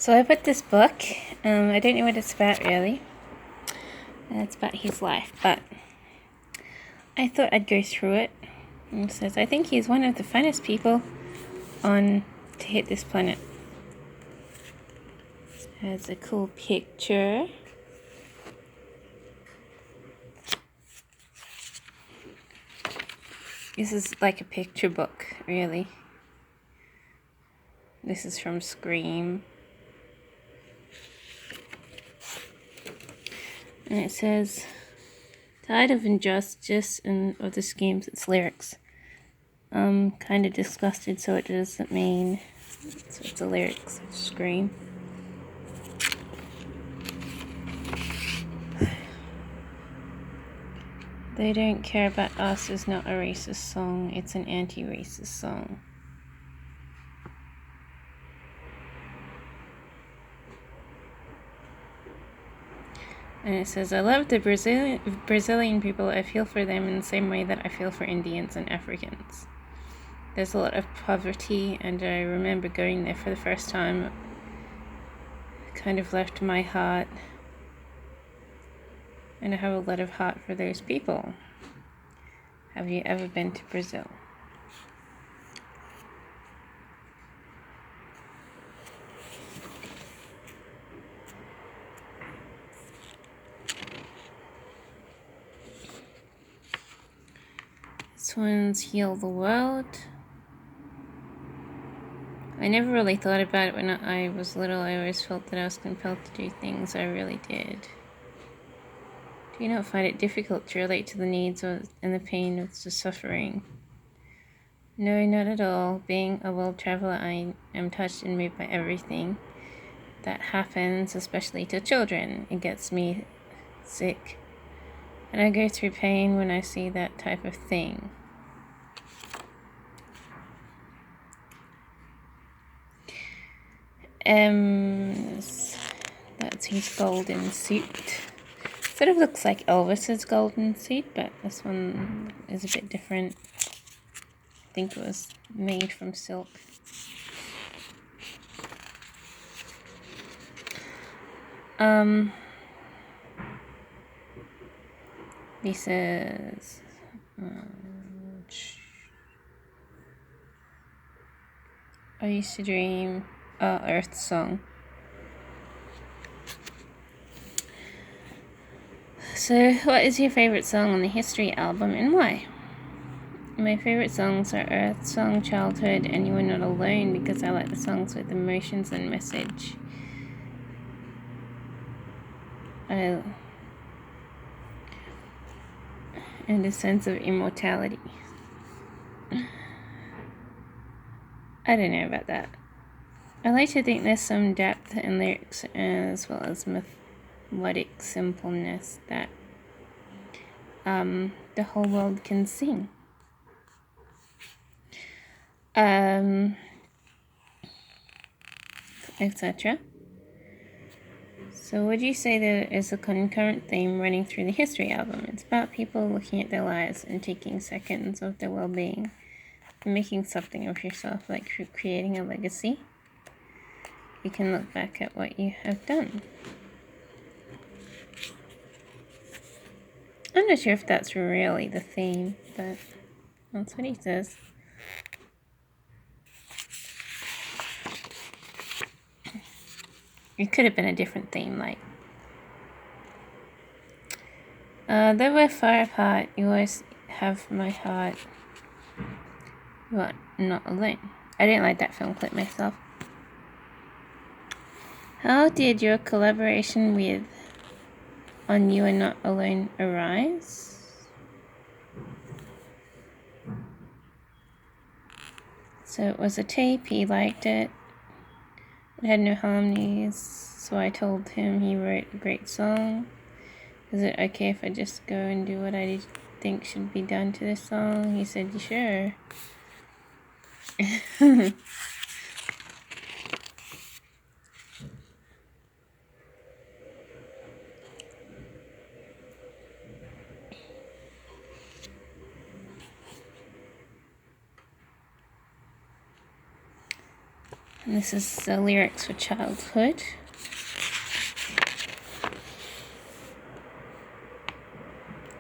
So I put this book. I don't know what it's about really. It's about his life, but I thought I'd go through it. And it says, I think he's one of the funnest people on to hit this planet. Has a cool picture. This is like a picture book, really. This is from Scream. And it says, tired of injustice and of the schemes, its lyrics. Kind of disgusted, so it doesn't mean. So it's the lyrics of Scream. They Don't Care About Us is not a racist song, it's an anti-racist song. And it says, I love the Brazilian people. I feel for them in the same way that I feel for Indians and Africans. There's a lot of poverty, and I remember going there for the first time. It kind of left my heart. And I have a lot of heart for those people. Have you ever been to Brazil? This one's Heal the World. I never really thought about it when I was little. I always felt that I was compelled to do things. I really did. Do you not find it difficult to relate to the needs and the pain of the suffering? No, not at all. Being a world traveler, I am touched and moved by everything that happens, especially to children. It gets me sick. And I go through pain when I see that type of thing. That's his golden suit. Sort of looks like Elvis's golden suit, but this one is a bit different. I think it was made from silk. This is I Used to Dream, Earth Song. So, what is your favorite song on the History album and why? My favorite songs are Earth Song, Childhood, and You Are Not Alone because I like the songs with emotions and message. And a sense of immortality. I don't know about that. I like to think there's some depth in lyrics as well as melodic simpleness that the whole world can sing. Etc. So would you say there is a concurrent theme running through the History album? It's about people looking at their lives and taking seconds of their well-being and making something of yourself, like creating a legacy. You can look back at what you have done. I'm not sure if that's really the theme, but that's what he says. It could have been a different theme, like though we're far apart, you always have my heart. You are not alone. I didn't like that film clip myself. How did your collaboration with On You Are Not Alone arise? So it was a tape, he liked it. It had no harmonies, so I told him he wrote a great song. Is it okay if I just go and do what I think should be done to this song? He said, sure. And this is the lyrics for Childhood.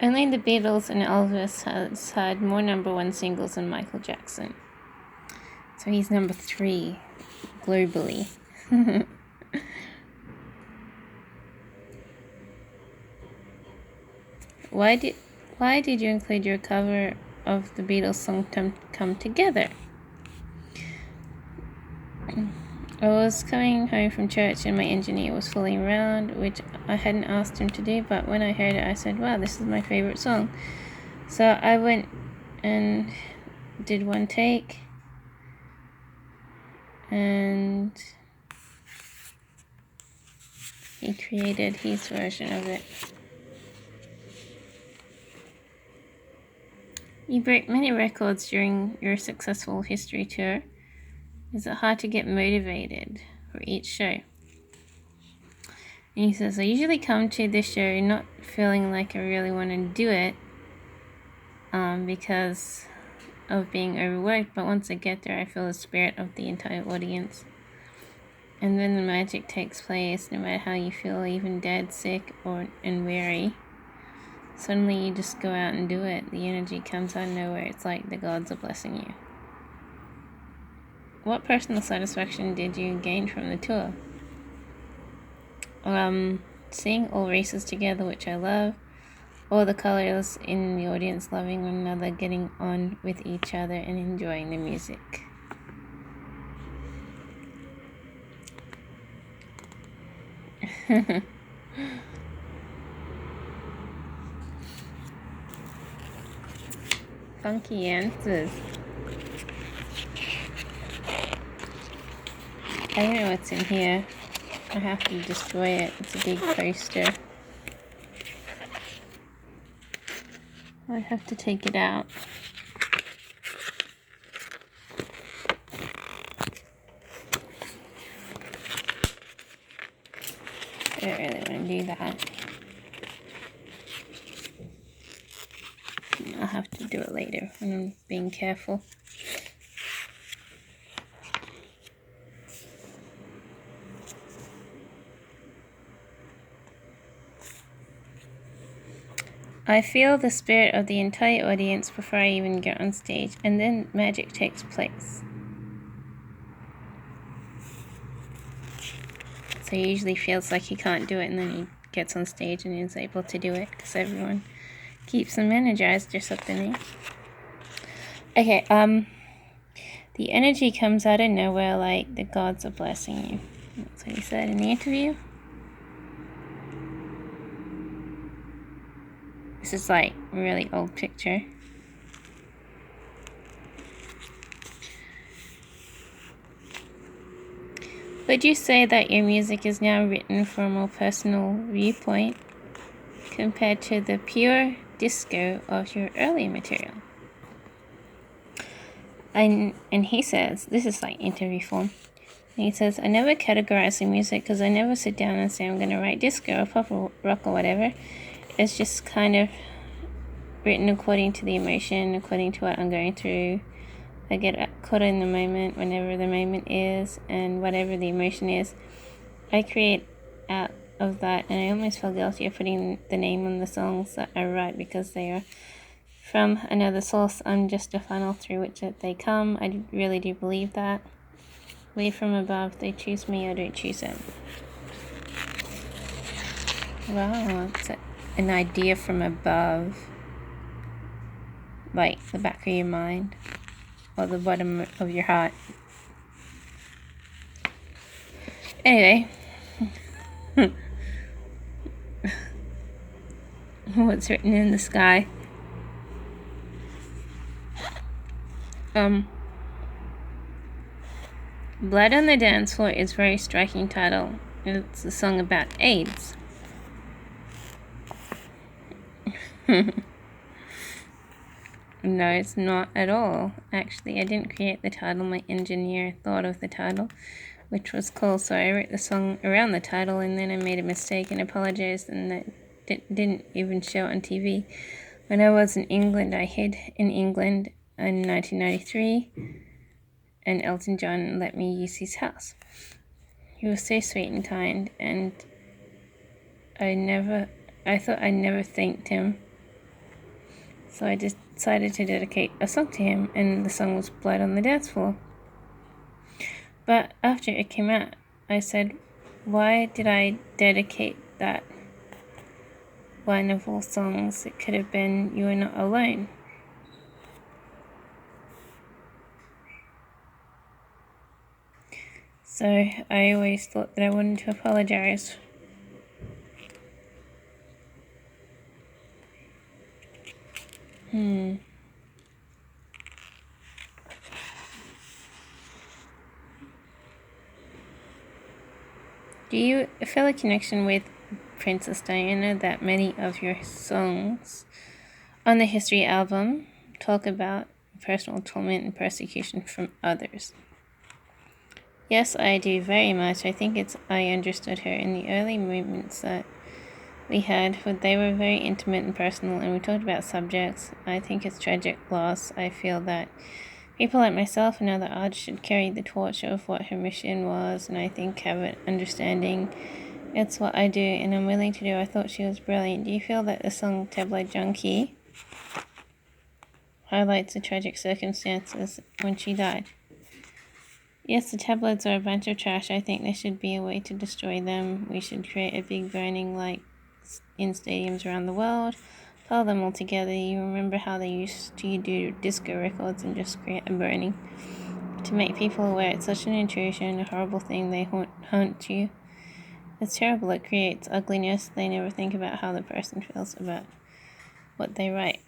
Only the Beatles and Elvis has had more #1 singles than Michael Jackson. So he's number 3 globally. Why did you include your cover of the Beatles song Come Together? I was coming home from church and my engineer was fooling around, which I hadn't asked him to do, but when I heard it I said, wow, this is my favorite song. So I went and did one take and he created his version of it. You broke many records during your successful history tour. Is it hard to get motivated for each show? And he says, I usually come to the show not feeling like I really want to do it because of being overworked, but once I get there I feel the spirit of the entire audience. And then the magic takes place, no matter how you feel, even dead, sick, and weary. Suddenly you just go out and do it. The energy comes out of nowhere. It's like the gods are blessing you. What personal satisfaction did you gain from the tour? Seeing all races together, which I love. All the colors in the audience loving one another, getting on with each other, and enjoying the music. Funky answers. I don't know what's in here. I have to destroy it. It's a big poster. I have to take it out. I don't really want to do that. I'll have to do it later when I'm being careful. I feel the spirit of the entire audience before I even get on stage, and then magic takes place. So he usually feels like he can't do it, and then he gets on stage and is able to do it because everyone keeps him energized or something. Okay, the energy comes out of nowhere like the gods are blessing you. That's what he said in the interview. This is like a really old picture. Would you say that your music is now written from a more personal viewpoint compared to the pure disco of your earlier material? And he says, this is like interview form. And he says, I never categorize the music because I never sit down and say I'm going to write disco or pop or rock or whatever. It's just kind of written according to the emotion, according to what I'm going through. I get caught in the moment whenever the moment is, and whatever the emotion is, I create out of that, and I almost feel guilty of putting the name on the songs that I write because they are from another source. I'm just a funnel through which they come. I really do believe that. Way from above, they choose me, I don't choose them. Wow, it's an idea from above, like the back of your mind or the bottom of your heart. Anyway, what's written in the sky? Blood on the Dance Floor is a very striking title. It's a song about AIDS. No, it's not at all. Actually, I didn't create the title. My engineer thought of the title, which was cool. So I wrote the song around the title, and then I made a mistake and apologized, and that didn't even show on TV. When I was in England, I hid in England in 1993. and Elton John let me use his house. He was so sweet and kind, and I thought I never thanked him. So I decided to dedicate a song to him, and the song was Blood on the Dance Floor. But after it came out, I said, why did I dedicate that one of all songs? It could have been You Are Not Alone. So I always thought that I wanted to apologize. Do you feel a connection with Princess Diana that many of your songs on the History album talk about personal torment and persecution from others? Yes, I do very much. I think I understood her in the early moments that we had, but they were very intimate and personal, and we talked about subjects. I think it's tragic loss. I feel that people like myself and other artists should carry the torch of what her mission was, and I think have an understanding. It's what I do, and I'm willing to do. I thought she was brilliant. Do you feel that the song Tabloid Junkie highlights the tragic circumstances when she died? Yes, the tabloids are a bunch of trash. I think there should be a way to destroy them. We should create a big burning light in stadiums around the world. Pile them all together. You remember how they used to do disco records and just create a burning to make people aware it's such an intrusion, a horrible thing. They haunt you. It's terrible. It creates ugliness. They never think about how the person feels about what they write.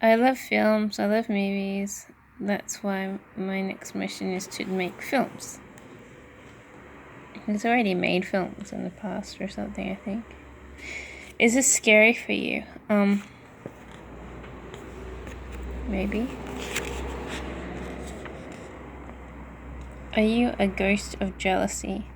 I love films. I love movies. That's why my next mission is to make films. He's already made films in the past or something, I think. Is this scary for you? Maybe. Are you a ghost of jealousy?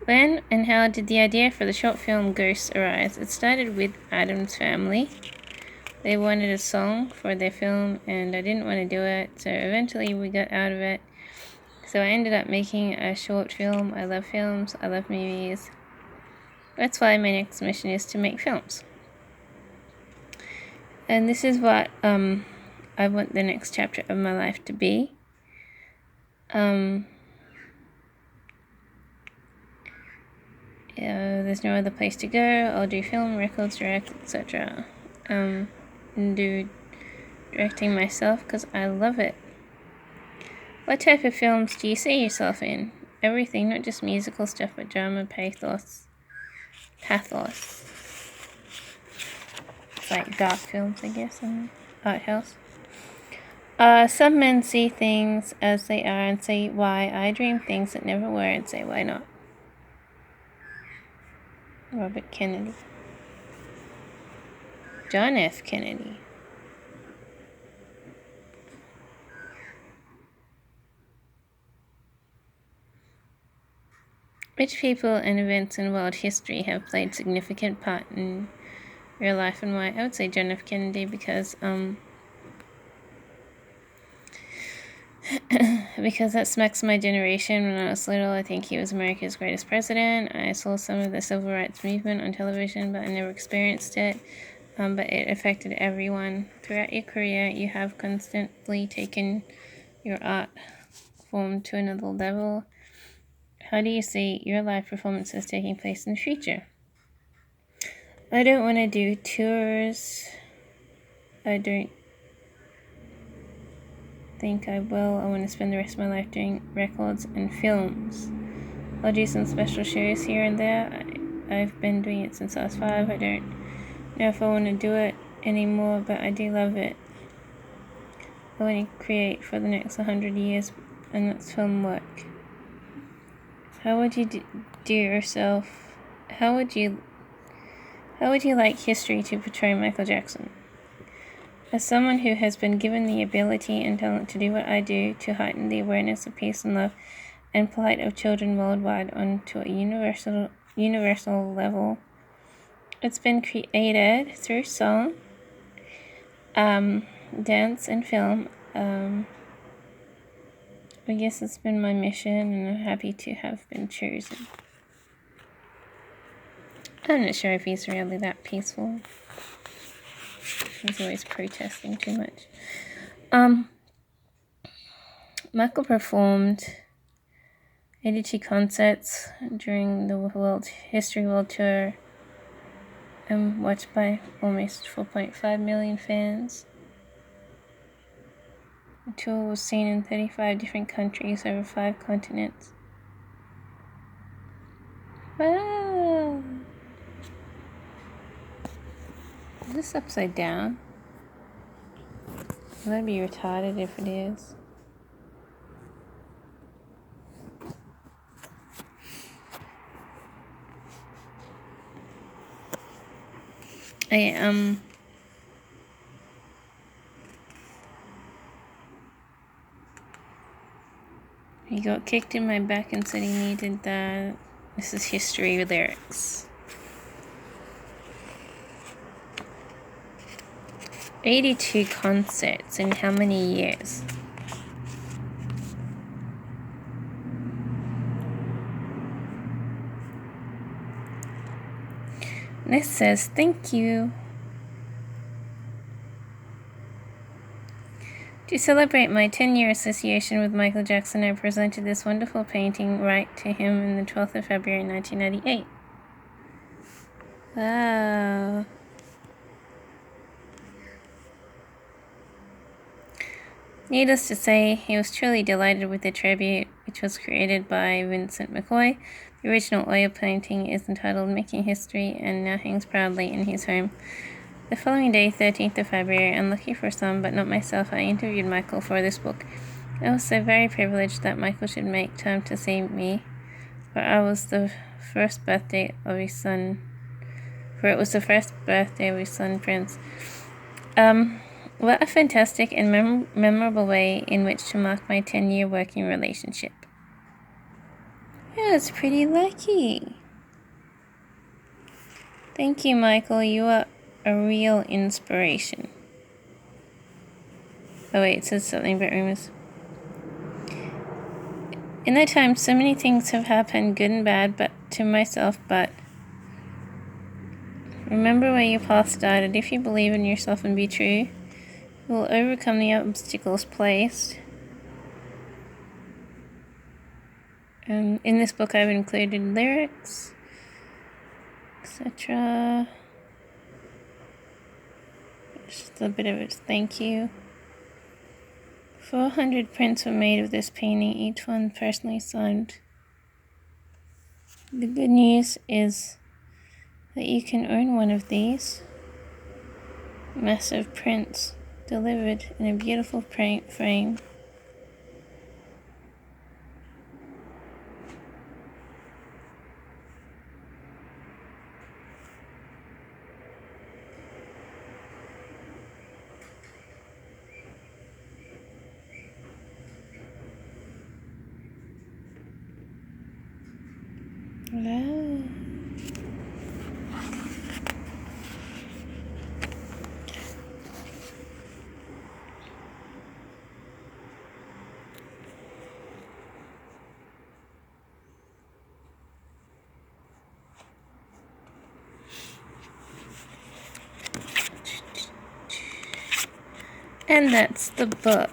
When and how did the idea for the short film Ghosts arise? It started with Addams Family. They wanted a song for their film, and I didn't want to do it, so eventually we got out of it. So I ended up making a short film. I love films. I love movies. That's why my next mission is to make films. And this is what I want the next chapter of my life to be. There's no other place to go. I'll do film, records, direct, etc. And do directing myself because I love it. What type of films do you see yourself in? Everything, not just musical stuff, but drama, pathos. It's like dark films, I guess, and art house. Some men see things as they are and say why. I dream things that never were and say why not. Robert Kennedy. John F. Kennedy. Which people and events in world history have played significant part in your life and why? I would say John F. Kennedy because because that smacks my generation. When I was little, I think he was America's greatest president. I saw some of the civil rights movement on television, but I never experienced it. But it affected everyone. Throughout your career, you have constantly taken your art form to another level. How do you see your live performances taking place in the future? I don't want to do tours. I don't think I will. I want to spend the rest of my life doing records and films. I'll do some special shows here and there. I've been doing it since I was 5. I don't know if I want to do it anymore, but I do love it. I want to create for the next 100 years, and that's film work. How would you do yourself? How would you like history to portray Michael Jackson? As someone who has been given the ability and talent to do what I do, to heighten the awareness of peace and love, and plight of children worldwide onto a universal level. It's been created through song, dance, and film. I guess it's been my mission, and I'm happy to have been chosen. I'm not sure if he's really that peaceful. He's always protesting too much. Michael performed 82 concerts during the World Tour, and watched by almost 4.5 million fans. The tour was seen in 35 different countries over 5 continents. Wow! Is this upside down? Will I be retarded if it is? He got kicked in my back and said he needed that. This is history lyrics. 82 concerts in how many years? This says, thank you. To celebrate my 10-year association with Michael Jackson, I presented this wonderful painting right to him on the 12th of February 1998. Wow. Needless to say, he was truly delighted with the tribute, which was created by Vincent McCoy. The original oil painting is entitled Making History and now hangs proudly in his home. The following day, 13th of February, unlucky for some, but not myself, I interviewed Michael for this book. I was so very privileged that Michael should make time to see me, for it was the first birthday of his son, Prince. What a fantastic and memorable way in which to mark my 10-year working relationship. Yeah, it's pretty lucky. Thank you, Michael. You are a real inspiration. Oh wait, it says something about rumors. In that time, so many things have happened, good and bad, but remember where your path started. If you believe in yourself and be true, you will overcome the obstacles placed. In this book, I've included lyrics, etc. Just a bit of a thank you. 400 prints were made of this painting, each one personally signed. The good news is that you can own one of these massive prints delivered in a beautiful frame. Wow. And that's the book.